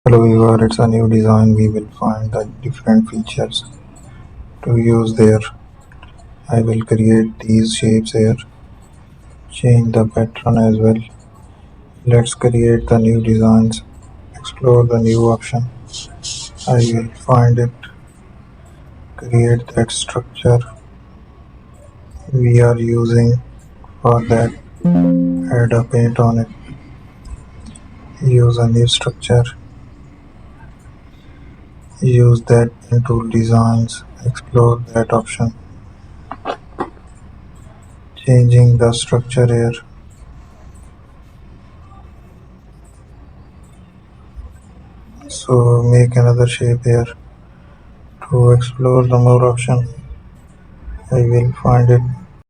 Hello viewer, it's a new design. We will find the different features to use there. I will create these shapes here, change the pattern as well. Let's create the new designs, explore the new option. I will find it, create that structure we are using for that, add a paint on it, use a new structure, use that into designs, explore that option, changing the structure here. So make another shape here. To explore the more option, I will find it,